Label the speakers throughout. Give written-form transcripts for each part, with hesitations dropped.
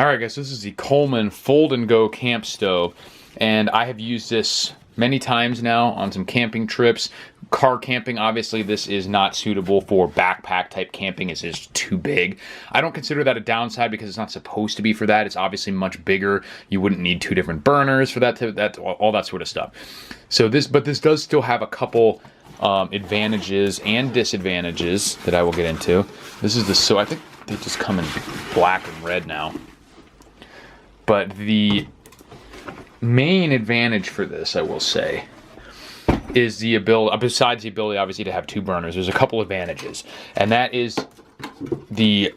Speaker 1: Alright guys, this is the Coleman Fold and Go camp stove, and I have used this many times now on some camping trips. Car camping, obviously this is not suitable for backpack type camping. It's just too big. I don't consider that a downside because it's not supposed to be for that. It's obviously much bigger. You wouldn't need two different burners for that, all that sort of stuff. So this does still have a couple advantages and disadvantages that I will get into. This is so I think they just come in black and red now. But the main advantage for this, I will say, is the ability, besides the ability obviously to have two burners, there's a couple advantages. And that is and you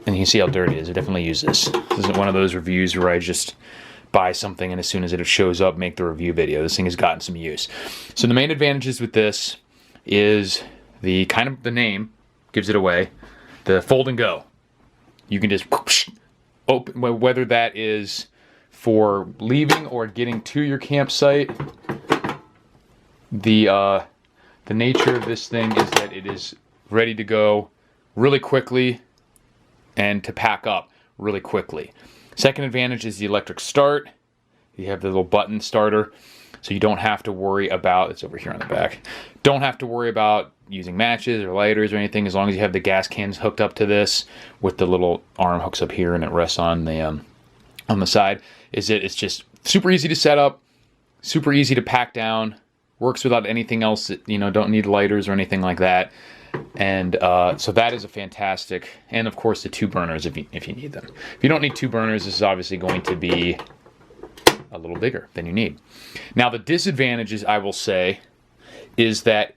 Speaker 1: can see how dirty it is. I definitely use this. This isn't one of those reviews where I just buy something and as soon as it shows up, make the review video. This thing has gotten some use. So the main advantages with this is the name gives it away, the fold and go. You can just open, whether that is for leaving or getting to your campsite. The nature of this thing is that it is ready to go really quickly and to pack up really quickly. Second advantage is the electric start. You have the little button starter, so you don't have to worry about, it's over here on the back, don't have to worry about using matches or lighters or anything, as long as you have the gas cans hooked up to this with the little arm hooks up here and it rests on the side. It's just super easy to set up, super easy to pack down, works without anything else, don't need lighters or anything like that. And so that is a fantastic, and of course the two burners if you need them. If you don't need two burners, this is obviously going to be a little bigger than you need. Now the disadvantages, I will say, is that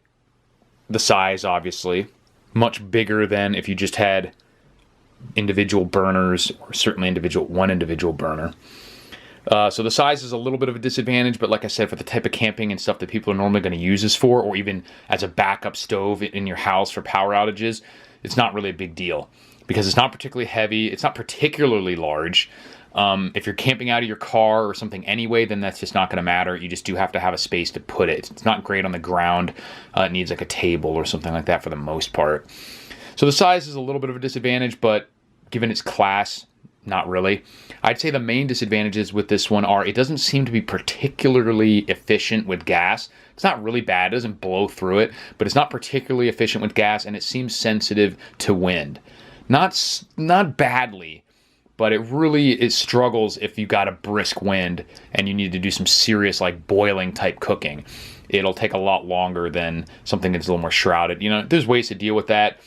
Speaker 1: the size, obviously, much bigger than if you just had individual burners, or certainly one individual burner. So the size is a little bit of a disadvantage, but like I said, for the type of camping and stuff that people are normally going to use this for, or even as a backup stove in your house for power outages, it's not really a big deal because it's not particularly heavy. It's not particularly large. If you're camping out of your car or something anyway, then that's just not going to matter. You just do have to have a space to put it. It's not great on the ground. It needs like a table or something like that for the most part. So the size is a little bit of a disadvantage, but given its class, not really. I'd say the main disadvantages with this one are it doesn't seem to be particularly efficient with gas. It's not really bad. It doesn't blow through it, but it's not particularly efficient with gas, and it seems sensitive to wind. Not badly, but it struggles if you got a brisk wind and you need to do some serious like boiling type cooking. It'll take a lot longer than something that's a little more shrouded. There's ways to deal with that.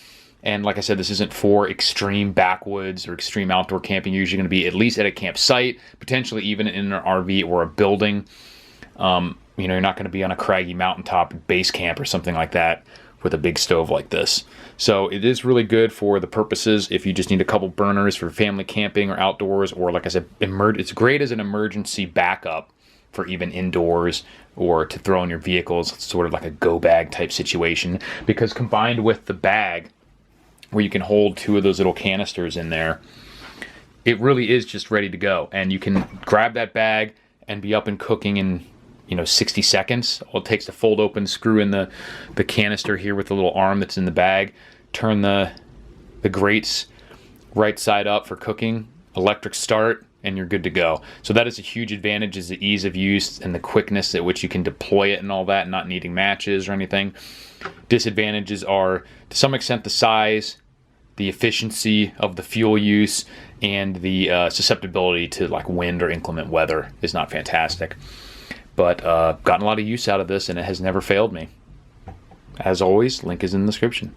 Speaker 1: And like I said, this isn't for extreme backwoods or extreme outdoor camping. You're usually going to be at least at a campsite, potentially even in an RV or a building. You're not going to be on a craggy mountaintop base camp or something like that with a big stove like this. So it is really good for the purposes if you just need a couple burners for family camping or outdoors, or like I said, it's great as an emergency backup for even indoors or to throw in your vehicles. It's sort of like a go bag type situation, because combined with the bag where you can hold two of those little canisters in there, it really is just ready to go. And you can grab that bag and be up and cooking in 60 seconds. All it takes to fold open, screw in the canister here with the little arm that's in the bag, turn the grates right side up for cooking, electric start, and you're good to go. So that is a huge advantage, is the ease of use and the quickness at which you can deploy it and all that, not needing matches or anything. Disadvantages are to some extent the size, the efficiency of the fuel use, and the susceptibility to like wind or inclement weather is not fantastic. But gotten a lot of use out of this, and it has never failed me. As always, link is in the description.